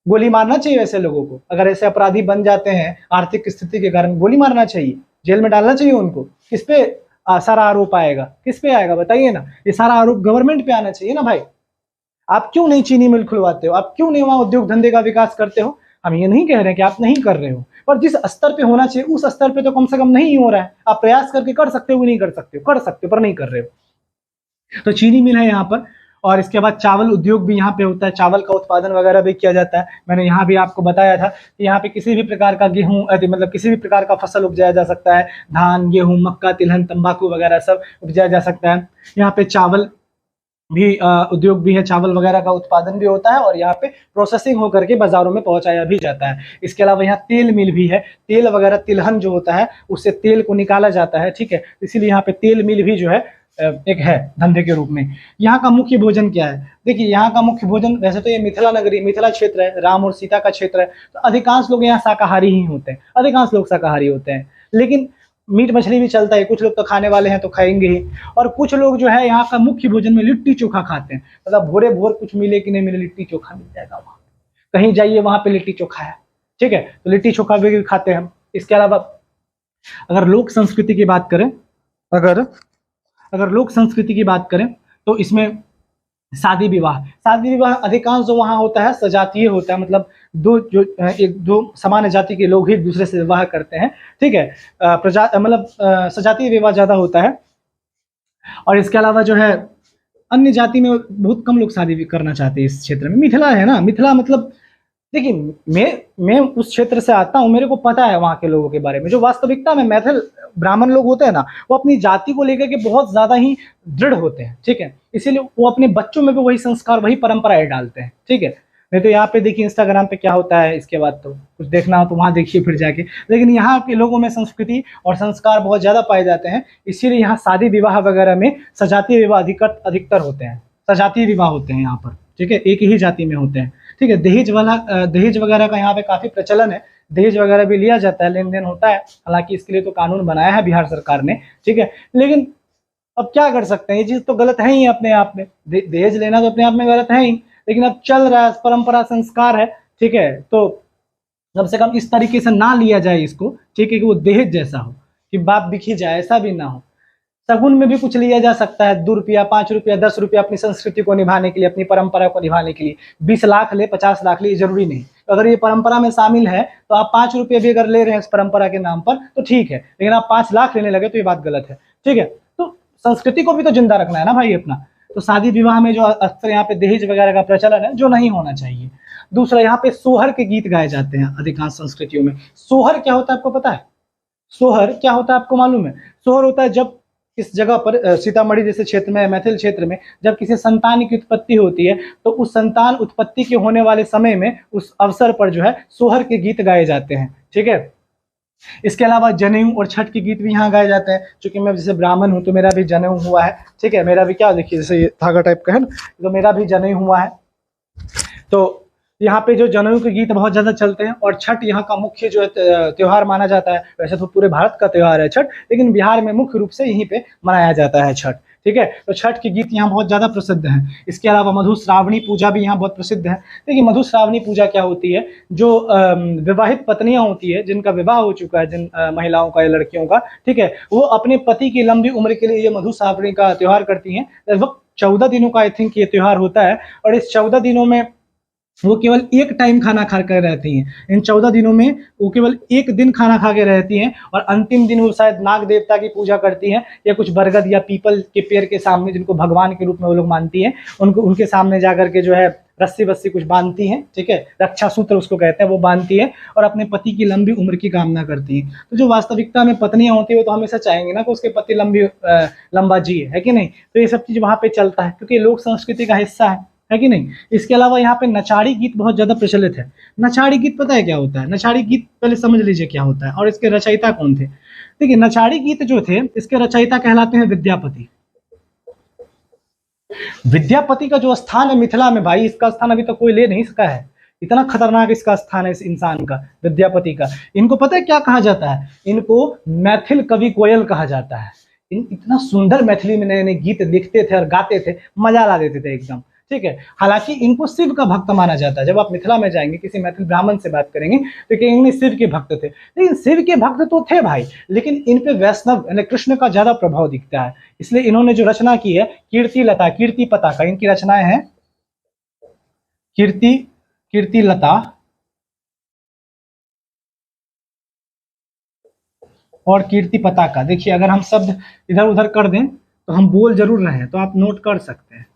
गोली मारना चाहिए ऐसे लोगों को। अगर ऐसे अपराधी बन जाते हैं आर्थिक स्थिति के कारण, गोली मारना चाहिए, जेल में डालना चाहिए उनको। किस पे सारा आरोप आएगा? किस पे आएगा बताइए ना? ये सारा आरोप गवर्नमेंट पे आना चाहिए ना भाई। आप क्यों नहीं चीनी मिल खुलवाते हो? आप क्यों नहीं वहां उद्योग धंधे का विकास करते हो? हम ये नहीं कह रहे हैं कि आप नहीं कर रहे हो, पर जिस स्तर पे होना चाहिए उस स्तर पे तो कम से कम नहीं हो रहा है। आप प्रयास करके कर सकते हो, नहीं कर सकते हो? कर सकते हो, पर नहीं कर रहे हो। तो चीनी मिल है यहाँ पर। और इसके बाद चावल उद्योग भी यहाँ पे होता है, चावल का उत्पादन वगैरह भी किया जाता है। मैंने यहाँ भी आपको बताया था कि यहाँ पे किसी भी प्रकार का गेहूं, मतलब किसी भी प्रकार का फसल उपजाया जा सकता है। धान, गेहूं, मक्का, तिलहन, तंबाकू वगैरह सब उपजाया जा सकता है। यहाँ पे चावल भी उद्योग भी है, चावल वगैरह का उत्पादन भी होता है और यहाँ पे प्रोसेसिंग होकर के बाजारों में पहुंचाया भी जाता है। इसके अलावा यहाँ तेल मिल भी है, तेल वगैरह, तिलहन जो होता है उससे तेल को निकाला जाता है, ठीक है। इसीलिए यहाँ पे तेल मिल भी जो है एक है धंधे के रूप में। यहाँ का मुख्य भोजन क्या है? देखिए यहाँ का मुख्य भोजन, वैसे तो ये मिथिला नगरी, मिथिला क्षेत्र है, राम और सीता का क्षेत्र है, तो अधिकांश लोग यहाँ शाकाहारी ही होते हैं, अधिकांश लोग शाकाहारी होते हैं। लेकिन मीट मछली भी चलता है, कुछ लोग तो खाने वाले हैं तो खाएंगे ही। और कुछ लोग जो है यहाँ का मुख्य भोजन में लिट्टी चोखा खाते हैं। मतलब भोरे भोर कुछ मिले कि नहीं मिले, लिट्टी चोखा मिल जाएगा वहाँ, कहीं जाइए वहाँ पे लिट्टी चोखा है, ठीक है। तो लिट्टी चोखा भी खाते हैं हम। इसके अलावा अगर लोक संस्कृति की बात करें, अगर लोक संस्कृति की बात करें तो इसमें शादी विवाह अधिकांश जो वहाँ होता है सजातीय होता है। मतलब दो सामान्य जाति के लोग ही एक दूसरे से विवाह करते हैं, ठीक है। मतलब सजातीय विवाह ज्यादा होता है। और इसके अलावा जो है अन्य जाति में बहुत कम लोग शादी करना चाहते हैं इस क्षेत्र में। मिथिला है ना, मिथिला मतलब देखिए मैं उस क्षेत्र से आता हूँ, मेरे को पता है वहाँ के लोगों के बारे में। जो वास्तविकता में मैथिल ब्राह्मण लोग होते हैं ना, वो अपनी जाति को लेकर के बहुत ज्यादा ही दृढ़ होते हैं, ठीक है। इसीलिए वो अपने बच्चों में भी वही संस्कार, वही परंपराएं डालते हैं, ठीक है। नहीं तो यहाँ पे देखिए इंस्टाग्राम पे क्या होता है, इसके बाद तो कुछ देखना हो तो वहाँ देखिए फिर जाके। लेकिन यहाँ के लोगों में संस्कृति और संस्कार बहुत ज्यादा पाए जाते हैं। इसीलिए यहाँ शादी विवाह वगैरह में सजातीय विवाह अधिकतर होते हैं, सजातीय विवाह होते हैं यहाँ पर, ठीक है। एक ही जाति में होते हैं, ठीक है। दहेज वगैरह का यहाँ पे काफी प्रचलन है, दहेज वगैरह भी लिया जाता है, लेन देन होता है। हालांकि इसके लिए तो कानून बनाया है बिहार सरकार ने, ठीक है। लेकिन अब क्या कर सकते हैं, ये चीज तो गलत है ही अपने आप में। दहेज लेना तो अपने आप में गलत है ही, लेकिन अब चल रहा है, परंपरा संस्कार है, ठीक है। तो कम से कम इस तरीके से ना लिया जाए इसको, ठीक है, कि वो दहेज जैसा हो कि बाप बिखी जाए, ऐसा भी ना हो। शगुन में भी कुछ लिया जा सकता है, 2 रुपया, 5 रुपया, 10 रुपया, अपनी संस्कृति को निभाने के लिए, अपनी परंपरा को निभाने के लिए। 20 लाख ले, 50 लाख ले, ये जरूरी नहीं। अगर ये परंपरा में शामिल है तो आप 5 रुपये भी अगर ले रहे हैं इस परंपरा के नाम पर तो ठीक है, लेकिन आप 5 लाख लेने लगे तो ये बात गलत है, ठीक है। तो संस्कृति को भी तो जिंदा रखना है ना भाई अपना। तो शादी विवाह में जो अक्सर यहाँ पे दहेज वगैरह का प्रचलन है, जो नहीं होना चाहिए। दूसरा, यहाँ पे सोहर के गीत गाए जाते हैं अधिकांश संस्कृतियों में। सोहर क्या होता है आपको पता है? सोहर क्या होता है आपको मालूम है? सोहर होता है जब इस जगह पर सीतामढ़ी जैसे क्षेत्र में, मैथिल क्षेत्र में, जब किसी संतान की उत्पत्ति होती है तो उस संतान उत्पत्ति के होने वाले समय में, उस अवसर पर जो है सोहर के गीत गाए जाते हैं, ठीक है। इसके अलावा जनेऊ और छठ के गीत भी यहाँ गाए जाते हैं। क्योंकि मैं जैसे ब्राह्मण हूँ तो मेरा भी जनेऊ हुआ है, ठीक है। मेरा भी क्या, देखिए जैसे ये धागा टाइप का है ना, तो मेरा भी जनेऊ हुआ है। तो यहाँ पे जो जनेऊ के गीत बहुत ज़्यादा चलते हैं, और छठ यहाँ का मुख्य जो है त्योहार माना जाता है। वैसे तो पूरे भारत का त्योहार है छठ, लेकिन बिहार में मुख्य रूप से यहीं पे मनाया जाता है छठ। ठीक है, तो छठ के गीत यहाँ बहुत ज़्यादा प्रसिद्ध हैं। इसके अलावा मधुश्रावणी पूजा भी यहाँ बहुत प्रसिद्ध है। देखिए मधुश्रावणी पूजा क्या होती है, जो विवाहित पत्नियां होती है, जिनका विवाह हो चुका है, जिन महिलाओं का या लड़कियों का, ठीक है, वो अपने पति की लंबी उम्र के लिए ये मधुश्रावणी का त्योहार करती हैं। लगभग 14 दिनों का आई थिंक ये त्योहार होता है, और इस 14 दिनों में वो केवल एक टाइम खाना खा कर रहती हैं। इन 14 दिनों में वो केवल एक दिन खाना खा के रहती हैं, और अंतिम दिन वो शायद नाग देवता की पूजा करती हैं, या कुछ बरगद या पीपल के पेड़ के सामने, जिनको भगवान के रूप में वो लोग मानती हैं, उनके सामने जाकर के जो है रस्सी वस्सी कुछ बांधती हैं, ठीक है, रक्षा सूत्र उसको कहते हैं, वो बांधती है और अपने पति की लंबी उम्र की कामना करती हैं। तो जो वास्तविकता में पत्नियां होती है वो तो हमेशा चाहेंगे ना कि उसके पति लंबा जिए, है कि नहीं। तो ये सब चीज़ वहाँ पे चलता है, क्योंकि लोक संस्कृति का हिस्सा है कि नहीं। इसके अलावा यहाँ पे नचाड़ी गीत बहुत ज़्यादा प्रचलित है। नचाड़ी गीत पता है क्या होता है? नचाड़ी गीत पहले समझ लीजिए क्या होता है और इसके रचयिता कौन थे। देखिए नचाड़ी गीत जो थे, इसके रचयिता कहलाते हैं विद्यापति। विद्यापति का जो स्थान है मिथिला में, भाई इसका स्थान अभी तक कोई ले नहीं सका है। इतना खतरनाक इसका स्थान है इस इंसान का, विद्यापति का। इनको पता है क्या कहा जाता है? इनको मैथिल कवि कोयल कहा जाता है। इतना सुंदर मैथिली में नए नए गीत लिखते थे और गाते थे, मजा ला देते थे एकदम, ठीक है। हालांकि इनको शिव का भक्त माना जाता है। जब आप मिथिला में जाएंगे, किसी मैथिल ब्राह्मण से बात करेंगे तो कहेंगे शिव के भक्त थे। लेकिन शिव के भक्त तो थे भाई, लेकिन इन पे वैष्णव यानी कृष्ण का ज्यादा प्रभाव दिखता है। इसलिए इन्होंने जो रचना की है कीर्ति लता, कीर्ति पताका, इनकी रचनाएं हैं कीर्ति लता और कीर्ति पताका। देखिए अगर हम शब्द इधर उधर कर दें तो हम बोल जरूर रहे हैं, तो आप नोट कर सकते हैं।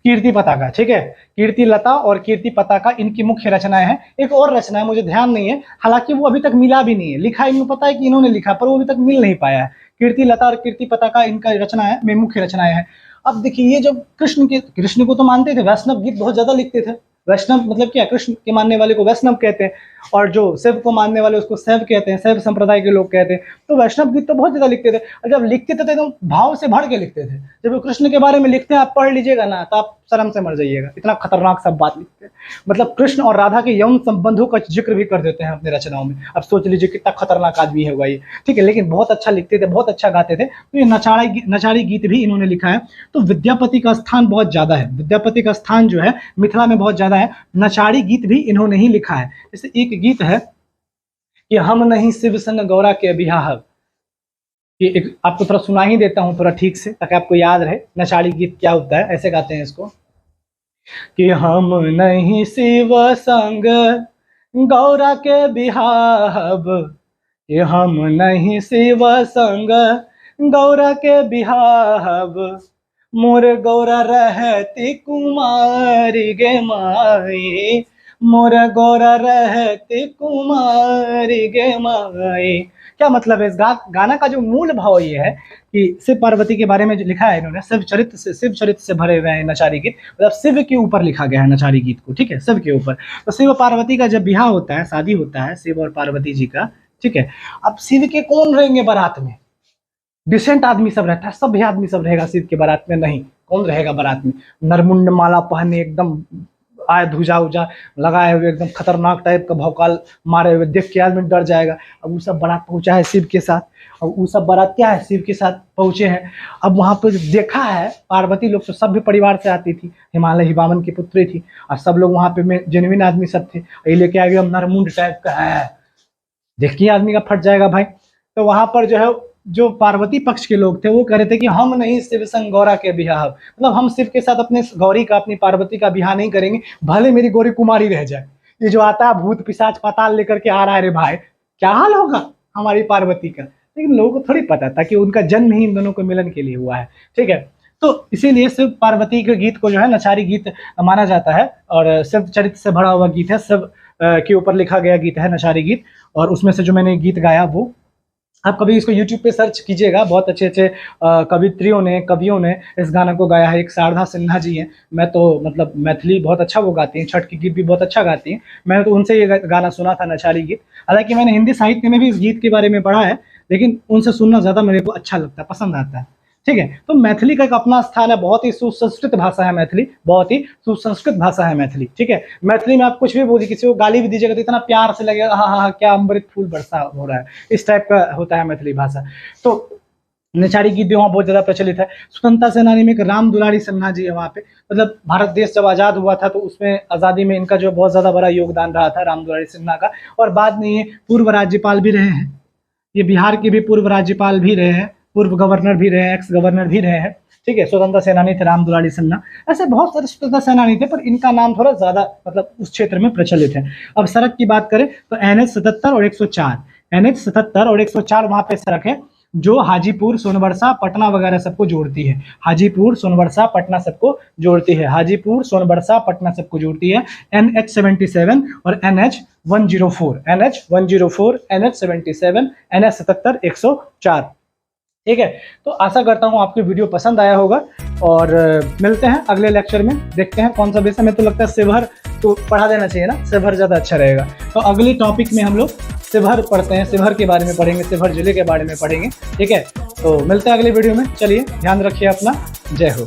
कीर्ति पताका, ठीक है, कीर्ति लता और कीर्ति पताका इनकी मुख्य रचनाएं हैं। एक और रचना है, मुझे ध्यान नहीं है, हालांकि वो अभी तक मिला भी नहीं है। लिखा इनको पता है कि इन्होंने लिखा, पर वो अभी तक मिल नहीं पाया है। कीर्ति लता और कीर्ति पताका इनका रचना है, में मुख्य रचनाएं हैं। अब देखिए ये जब कृष्ण को तो मानते थे, वैष्णव गीत बहुत ज्यादा लिखते थे। वैष्णव मतलब क्या? कृष्ण के मानने वाले को वैष्णव कहते हैं, और जो शिव को मानने वाले उसको शैव कहते हैं, शैव संप्रदाय के लोग कहते हैं। तो वैष्णव गीत तो बहुत ज्यादा लिखते थे, और जब लिखते थे तो एकदम भाव से भर के लिखते थे। जब वो कृष्ण के बारे में लिखते हैं, आप पढ़ लीजिएगा ना तो आप शर्म से मर जाइएगा, इतना खतरनाक सब बात लिखते हैं। मतलब कृष्ण और राधा के यौन संबंधों का जिक्र भी कर देते हैं अपने रचनाओं में। अब सोच लीजिए कितना खतरनाक आदमी होगा ये, ठीक है। लेकिन बहुत अच्छा लिखते थे, बहुत अच्छा गाते थे। तो ये नचाड़ी गीत भी इन्होंने लिखा है। तो विद्यापति का स्थान बहुत ज्यादा है, विद्यापति का स्थान जो है मिथिला में बहुत ज्यादा है। नचाड़ी गीत भी इन्होंने ही लिखा है। जैसे एक गीत है कि हम नहीं शिव संग गौरा के बिहाह, ये एक आपको थोड़ा सुना ही देता हूं पूरा ठीक से, ताकि आपको याद रहे नचाड़ी गीत क्या होता है। ऐसे गाते हैं इसको कि हम नहीं शिव संग गौरा के बिहाव, कि हम नहीं शिव संग गौरा के बिहाव, मोर गौरा रहती कुमारी गे माई, मोर गौरा रहती कुमारी गे माई। क्या मतलब है इस गाना का? जो मूल भाव ये है कि शिव पार्वती के बारे में जो लिखा है इन्होंने, शिव चरित्र से भरे हुए हैं नचारी गीत। मतलब शिव के ऊपर लिखा गया है नचारी गीत को, ठीक है, शिव के ऊपर। तो शिव पार्वती का जब बिहार होता है, शादी होता है शिव और पार्वती जी का, ठीक है। अब शिव के कौन रहेंगे बारात में? डिसेंट आदमी सब रहता है, सभ्य आदमी सब रहेगा शिव के बारात में? नहीं, कौन रहेगा बारात में? नरमुंड माला पहने, एकदम आए धुजा उजा लगाए हुए, एकदम खतरनाक टाइप का भौकाल मारे हुए, देख के आदमी डर जाएगा। अब वो सब बारात पहुंचा है शिव के साथ, और वो सब बारात क्या है, शिव के साथ पहुंचे हैं। अब वहां पर देखा है पार्वती लोग तो सभ्य परिवार से आती थी, हिमालय हिमावन की पुत्री थी, और सब लोग वहां पे जेन्युइन आदमी सब थे। ये लेके आ गया नरमुंड टाइप का है, देखिए आदमी का फट जाएगा भाई। तो वहां पर जो है, जो पार्वती पक्ष के लोग थे वो कह रहे थे कि हम नहीं शिव संग गौरा के बिहाव, मतलब हम शिव के साथ अपने गौरी का, अपनी पार्वती का बिहार नहीं करेंगे, भले मेरी गौरी कुमारी रह जाए। ये जो आता है भूत पिशाच पाताल लेकर के आ रहा है, रे भाई क्या हाल होगा हमारी पार्वती का। लेकिन लोगों को थोड़ी पता था कि उनका जन्म ही इन दोनों को मिलन के लिए हुआ है, ठीक है। तो इसीलिए शिव पार्वती के गीत को जो है नचारी गीत माना जाता है, और शिव चरित्र से भरा हुआ गीत है, शिव के ऊपर लिखा गया गीत है नचारी गीत। और उसमें से जो मैंने गीत गाया वो आप कभी इसको YouTube पे सर्च कीजिएगा, बहुत अच्छे अच्छे कवियों ने इस गाना को गाया है। एक शारदा सिन्हा जी हैं, मैं तो मतलब मैथिली बहुत अच्छा वो गाती हैं, छठ की गीत भी बहुत अच्छा गाती हैं। मैंने तो उनसे ये गाना सुना था नचारी गीत। हालांकि मैंने हिंदी साहित्य में भी इस गीत के बारे में पढ़ा है, लेकिन उनसे सुनना ज़्यादा मेरे को अच्छा लगता है, पसंद आता है। ठीक है। तो मैथिली का एक अपना स्थान है, बहुत ही सुसंस्कृत भाषा है मैथिली, बहुत ही सुसंस्कृत भाषा है मैथिली, ठीक है। मैथिली में आप कुछ भी बोलिए, किसी को गाली भी दीजिएगा तो इतना प्यार से लगेगा, हाँ हाँ क्या अमृत फूल बरसा हो रहा है, इस टाइप का होता है मैथिली भाषा। तो नचारी गीत भी वहाँ बहुत ज़्यादा प्रचलित है। स्वतंत्रता सेनानी में एक राम दुलारी सिन्हा जी है वहाँ पे, मतलब भारत देश जब आज़ाद हुआ था तो उसमें आज़ादी में इनका जो बहुत ज़्यादा बड़ा योगदान रहा था राम दुलारी सिन्हा का। और बाद में ये पूर्व राज्यपाल भी रहे हैं, ये बिहार के भी पूर्व राज्यपाल भी रहे हैं, पूर्व गवर्नर भी रहे हैं, एक्स गवर्नर भी रहे हैं, ठीक है। स्वतंत्रता सेनानी थे राम दुलारी सिन्हा। ऐसे बहुत सारे स्वतंत्रता सेनानी थे, पर इनका नाम थोड़ा ज़्यादा मतलब उस क्षेत्र में प्रचलित है। अब सड़क की बात करें तो NH 77 और 104, NH 77 और 104 वहाँ पे सड़क है जो हाजीपुर, सोनबरसा, पटना वगैरह सबको जोड़ती है। हाजीपुर, सोनबरसा, पटना सबको जोड़ती है। हाजीपुर, सोनबरसा, पटना सबको जोड़ती है। NH 77 और NH 104, NH 104, NH 77, NH 77, 104, ठीक है। तो आशा करता हूँ आपको वीडियो पसंद आया होगा और मिलते हैं अगले लेक्चर में, देखते हैं कौन सा विषय में। तो लगता है शिवहर तो पढ़ा देना चाहिए ना, शिवहर ज़्यादा अच्छा रहेगा। तो अगली टॉपिक में हम लोग शिवहर पढ़ते हैं, शिवहर के बारे में पढ़ेंगे, शिवहर जिले के बारे में पढ़ेंगे, ठीक है। तो मिलते हैं अगले वीडियो में, चलिए ध्यान रखिए अपना, जय हो।